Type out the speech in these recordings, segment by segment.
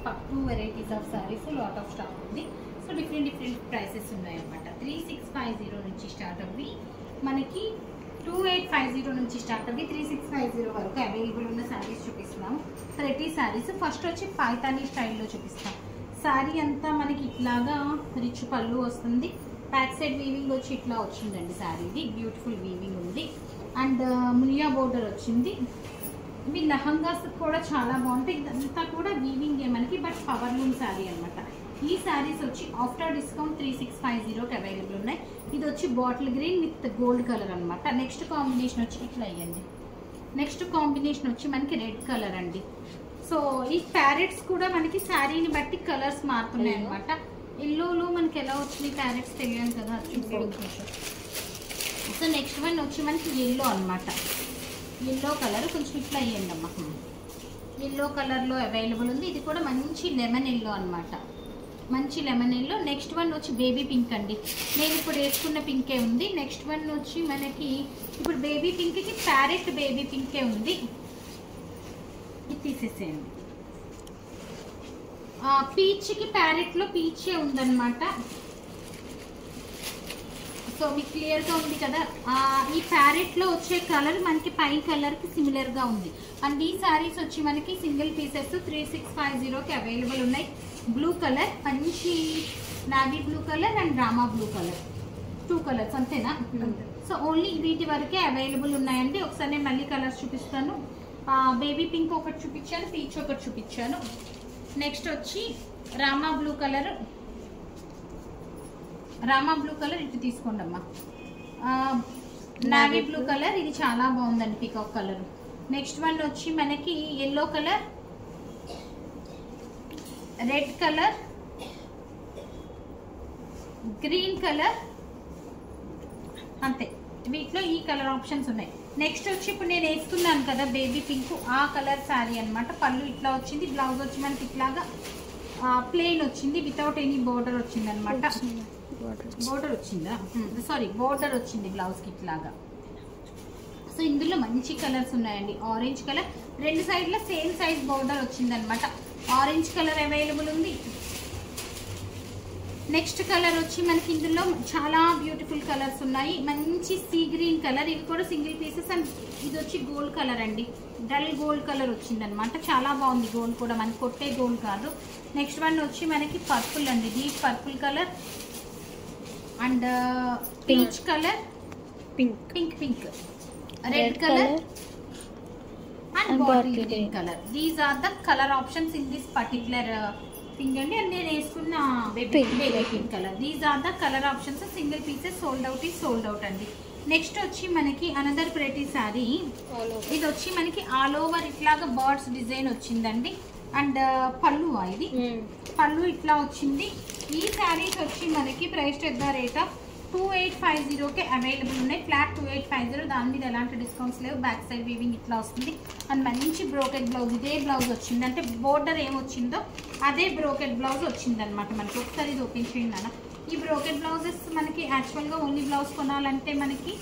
పట్టు varieties of saris lot of stock ఉంది. So different prices ఉన్నాయన్నమాట. 3650 నుంచి స్టార్ట్ అవ్వి మనకి 2850 నుంచి స్టార్ట్ అవ్వి 3650 వరకు అవైలబుల్ ఉన్న శారీస్ చూపిస్తున్నాము. ప్రతి శారీస్ ఫస్ట్ వచ్చి పైతానీ స్టైల్లో చూపిస్తాం. శారీ అంతా మనకి ఇట్లాగా రిచ్ పళ్ళు వస్తుంది. బ్యాక్ సైడ్ వీవింగ్ వచ్చి ఇట్లా వచ్చిందండి. శారీది బ్యూటిఫుల్ వీవింగ్ ఉంది అండ్ మునియా బోర్డర్ వచ్చింది. ఇవి లహంగాస్ కూడా చాలా బాగుంటాయి. ఇదంతా కూడా వీవింగ్ మనకి బట్ పవర్ లూమ్ శారీ అనమాట. ఈ శారీస్ వచ్చి ఆఫ్టర్ డిస్కౌంట్ 3650కి అవైలబుల్ ఉన్నాయి. ఇది వచ్చి bottle green with gold colour అనమాట. నెక్స్ట్ కాంబినేషన్ వచ్చి ఇట్లా అయ్యండి. నెక్స్ట్ కాంబినేషన్ వచ్చి మనకి రెడ్ కలర్ అండి. సో ఈ ప్యారెట్స్ కూడా మనకి శారీని బట్టి కలర్స్ మారుతున్నాయి అనమాట. ఎల్లోలో మనకి ఎలా వచ్చినాయి ప్యారెట్స్ తెలియదు కదా, చూపించడం కొంచెం. సో నెక్స్ట్ వన్ వచ్చి మనకి ఎల్లో అనమాట. ఎల్లో కలర్ కొంచెం ఇట్లా అయ్యండి అమ్మ. ఎల్లో కలర్లో అవైలబుల్ ఉంది. ఇది కూడా మంచి లెమన్ ఎల్లో అనమాట. మంచి లెమన్ ఎల్లో. నెక్స్ట్ వన్ వచ్చి బేబీ పింక్ అండి. నేను ఇప్పుడు వేసుకున్న పింకే ఉంది. నెక్స్ట్ వన్ వచ్చి మనకి ఇప్పుడు బేబీ పింక్కి ప్యారెట్ బేబీ పింకే ఉంది. ఇది తీసేసేయండి. పీచ్కి ప్యారెట్లో పీచే ఉందన్నమాట. సో మీకు క్లియర్గా ఉంది కదా. ఈ ప్యారెట్లో వచ్చే కలర్ మనకి పై కలర్కి సిమిలర్గా ఉంది. అండ్ ఈ శారీస్ వచ్చి మనకి సింగిల్ పీసెస్ 3650కి అవైలబుల్ ఉన్నాయి. బ్లూ కలర్, మంచి navy blue colour and Rama blue colour, 2 colours అంతేనా? సో ఓన్లీ వీటి వరకే అవైలబుల్ ఉన్నాయండి. ఒకసారి నేను మళ్ళీ కలర్స్ చూపిస్తాను. బేబీ పింక్ ఒకటి చూపించాను, పీచ్ ఒకటి చూపించాను. నెక్స్ట్ వచ్చి Rama blue colour. Rama blue colour ఇటు తీసుకోండి అమ్మా. నావీ బ్లూ కలర్, ఇది చాలా బాగుందండి పీకాక్ కలర్. నెక్స్ట్ వన్ వచ్చి మనకి yellow colour, red colour, green colour, అంతే. వీటిలో ఈ కలర్ ఆప్షన్స్ ఉన్నాయి. నెక్స్ట్ వచ్చి ఇప్పుడు నేను వేసుకున్నాను కదా బేబీ పింక్, ఆ కలర్ శారీ అనమాట. పళ్ళు ఇట్లా వచ్చింది. బ్లౌజ్ వచ్చి మనకి ఇట్లాగా ప్లెయిన్ వచ్చింది వితౌట్ ఎనీ బోర్డర్ వచ్చింది అనమాట. బోర్డర్ వచ్చిందా? సారీ, బోర్డర్ వచ్చింది బ్లౌజ్కి ఇట్లాగా. సో ఇందులో మంచి కలర్స్ ఉన్నాయండి. ఆరెంజ్ కలర్, రెండు సైడ్ల సేమ్ సైజ్ బోర్డర్ వచ్చింది అనమాట. ఆరెంజ్ కలర్ అవైలబుల్ ఉంది. నెక్స్ట్ కలర్ వచ్చి మనకి ఇందులో చాలా బ్యూటిఫుల్ కలర్స్ ఉన్నాయి. మంచి సీ గ్రీన్ కలర్, ఇవి కూడా సింగిల్ పీసెస్. అండ్ ఇది వచ్చి గోల్డ్ కలర్ అండి. డల్ గోల్డ్ కలర్ వచ్చింది అనమాట. చాలా బాగుంది. గోల్డ్ కూడా మనకి కొట్టే గోల్డ్ కాదు. నెక్స్ట్ వన్ వచ్చి మనకి పర్పుల్ అండి. Deep purple colour and peach colour, pink, red colour and bottle green colour. These are the colour options in this particular pink అండి. అండ్ నేను వేసుకున్న baby pink colour. These are the colour options. Single pieces sold out అండి. Next వచ్చి మనకి another pretty sari. ఇది వచ్చి మనకి all over ఇట్లాగా బర్డ్స్ డిజైన్ వచ్చిందండి. అండ్ పళ్ళు, ఇది పళ్ళు ఇట్లా వచ్చింది. ఈ శారీస్ వచ్చి మనకి price at the rate of 2850కి available ఉన్నాయి. ఫ్లాట్ 2850. దాని మీద ఎలాంటి డిస్కౌంట్స్ లేవు. బ్యాక్ సైడ్ వీవింగ్ ఇట్లా వస్తుంది. అండ్ మంచి బ్రోకెట్ బ్లౌజ్. ఇదే బ్లౌజ్ వచ్చింది, అంటే బోర్డర్ ఏమొచ్చిందో అదే బ్రోకెట్ బ్లౌజ్ వచ్చింది అనమాట మనకి. ఒకసారి ఇది ఓపెన్ చేయండి అన్న. ఈ బ్రోకెట్ బ్లౌజెస్ మనకి యాక్చువల్గా ఓన్లీ బ్లౌజ్ కొనాలంటే మనకి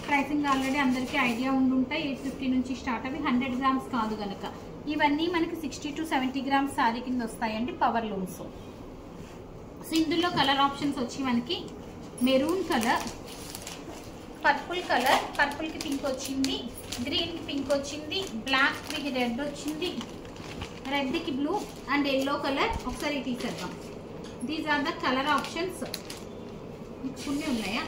ప్రైసింగ్ ఆల్రెడీ అందరికీ ఐడియా ఉండుంటాయి. 850 నుంచి స్టార్ట్ అవి 100 గ్రామ్స్ కాదు కనుక. ఇవన్నీ మనకి 60 to 70 గ్రామ్స్ శారీ కింద వస్తాయండి, పవర్ లూమ్స్. సో ఇందులో కలర్ ఆప్షన్స్ వచ్చి మనకి మెరూన్ కలర్, పర్పుల్ కలర్, పర్పుల్కి పింక్ వచ్చింది, గ్రీన్కి పింక్ వచ్చింది, బ్లాక్కి రెడ్ వచ్చింది, రెడ్కి బ్లూ అండ్ ఎల్లో కలర్. ఒకసారి తీసేద్దాం. These are the colour options. కొన్ని ఉన్నాయా?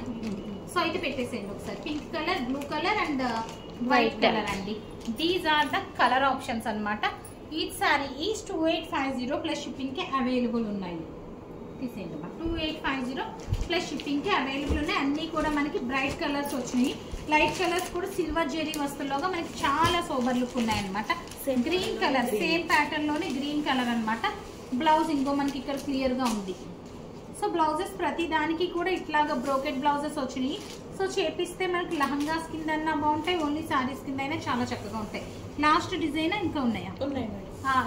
సో అయితే పెట్టేసేయండి ఒకసారి. Pink colour, blue colour and white colour అండి. These are the colour options అనమాట. ఈచ్ శారీ ఈజ్ 2850 ప్లస్ షిప్పింగ్కి అవైలబుల్ ఉన్నాయి. తీసేయండి. 2850 ప్లస్ షిప్పింగ్కి అవైలబుల్ ఉన్నాయి. అన్నీ కూడా మనకి బ్రైట్ కలర్స్ వచ్చినాయి. లైట్ కలర్స్ కూడా సిల్వర్ జెరీ వస్తువులోగా మనకి చాలా సోబర్ లుక్ ఉన్నాయన్నమాట. గ్రీన్ కలర్, సేమ్ ప్యాటర్న్ లోనే గ్రీన్ కలర్ అనమాట. బ్లౌజ్ ఇంకో మనకి ఇక్కడ క్లియర్గా ఉంది. సో బ్లౌజెస్ ప్రతి దానికి కూడా ఇట్లాగా బ్రోకెట్ బ్లౌజెస్ వచ్చినాయి. సో చేపిస్తే మనకి లహంగాస్ కింద అన్నా బాగుంటాయి, ఓన్లీ శారీస్ కింద అయినా చాలా చక్కగా ఉంటాయి. లాస్ట్ డిజైన్ ఇంకా ఉన్నాయా?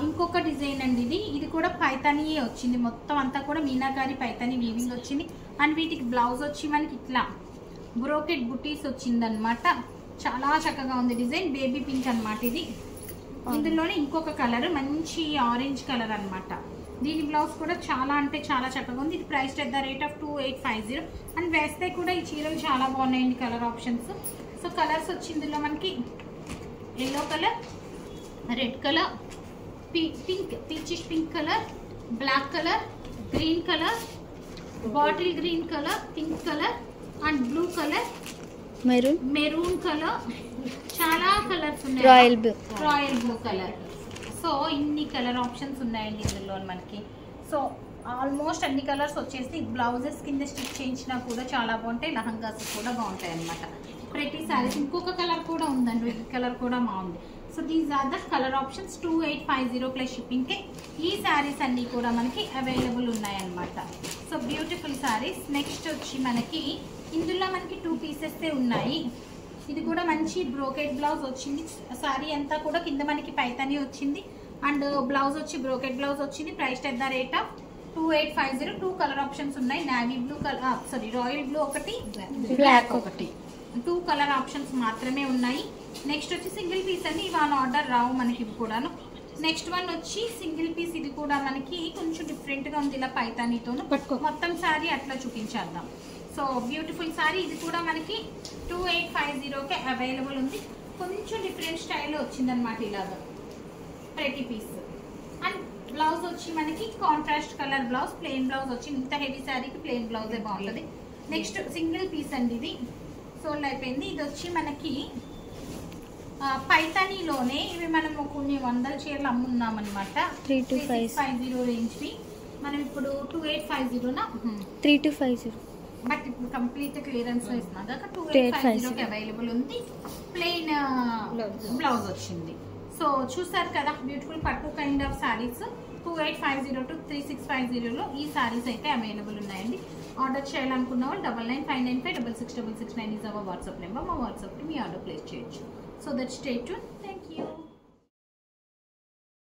ఇంకొక డిజైన్ అండి. ఇది కూడా పైతానీ వచ్చింది. మొత్తం అంతా కూడా మీనాకారి పైతానీ వీవింగ్ వచ్చింది. అండ్ వీటికి బ్లౌజ్ వచ్చి మనకి ఇట్లా బ్రోకెట్ బుటీస్ వచ్చిందనమాట. చాలా చక్కగా ఉంది డిజైన్. బేబీ పింక్ అనమాట ఇది. ఇందులోనే ఇంకొక కలర్ మంచి ఆరెంజ్ కలర్ అనమాట. దీని బ్లౌజ్ కూడా చాలా అంటే చాలా చక్కగా ఉంది. ఇది price at the rate of 2850. And వేస్తే కూడా ఈ చీరలు చాలా బాగున్నాయండి కలర్ ఆప్షన్స్. సో కలర్స్ వచ్చి ఇందులో మనకి yellow colour, red colour, pink peachish pink colour, black colour, green colour, bottle green colour, pink colour and blue colour, maroon colour, చాలా కలర్స్ ఉన్నాయి, రాయల్ బ్లూ కలర్. సో ఇన్ని colour options ఉన్నాయండి ఇందులో మనకి. So almost అన్ని colours వచ్చేసి blouses కింద stitch చేయించినా కూడా చాలా బాగుంటాయి, లహంగాస్ కూడా బాగుంటాయి అన్నమాట. ప్రతి సారీస్ ఇంకొక కలర్ కూడా ఉందండి, ఈ కలర్ కూడా బాగుంది. So these are the colour options. 2850 plus షిప్పింగ్కే ఈ శారీస్ అన్నీ కూడా మనకి అవైలబుల్ ఉన్నాయన్నమాట. So beautiful saris. నెక్స్ట్ వచ్చి మనకి ఇందులో మనకి 2 పీసెస్ ఉన్నాయి. ఇది కూడా మంచి బ్రోకెట్ బ్లౌజ్ వచ్చింది. శారీ అంతా కూడా కింద మనకి పైతాని వచ్చింది అండ్ బ్లౌజ్ వచ్చి బ్రోకెట్ బ్లౌజ్ వచ్చింది. Price at the rate of 2850. 2 colour options ఉన్నాయి, navy blue colour, sorry royal blue ఒకటి, బ్లాక్ ఒకటి. 2 కలర్ ఆప్షన్స్ మాత్రమే ఉన్నాయి. నెక్స్ట్ వచ్చి సింగిల్ పీస్ అండి, ఇవాళ ఆర్డర్ రావు మనకి ఇవి కూడాను. నెక్స్ట్ వన్ వచ్చి సింగిల్ పీస్, ఇది కూడా మనకి కొంచెం డిఫరెంట్గా ఉంది, ఇలా పైతానీతోను. మొత్తం శారీ అట్లా చూపించేద్దాం. So beautiful sari. ఇది కూడా మనకి 2850కే అవైలబుల్ ఉంది. కొంచెం డిఫరెంట్ స్టైల్లో వచ్చిందనమాట ఇలాగా ప్రతి పీస్. అండ్ బ్లౌజ్ వచ్చి మనకి contrast colour blouse, plain blouse వచ్చి, ఇంత హెవీ శారీకి ప్లెయిన్ బ్లౌజే బాగుంటుంది. నెక్స్ట్ సింగిల్ పీస్ అండి, ఇది సోల్డ్ అయిపోయింది. ఇది వచ్చి మనకి పైతానీలోనే ఇవి మనము కొన్ని వందల చీరలు అమ్మున్నామన్నమాట. 3650 రేంజ్వి. మనం ఇప్పుడు 2850నా 3250, బట్ ఇప్పుడు కంప్లీట్ క్లియరెన్స్ లో ఇస్తున్నాం కదా, 2850కి అవైలబుల్ ఉంది. ప్లెయిన్ బ్లౌజ్ వచ్చింది. సో చూసారు కదా బ్యూటిఫుల్ పట్టు కైండ్ ఆఫ్ శారీస్ 2850 to 3650లో ఈ శారీస్ అయితే అవైలబుల్ ఉన్నాయండి. ఆర్డర్ చేయాలనుకున్న వాళ్ళు 9959566669 ఈజ్ అవర్ వాట్సాప్ నెంబర్. మా వాట్సాప్కి మీ ఆర్డర్ ప్లేస్ చేయొచ్చు. So that stay tune. Thank you.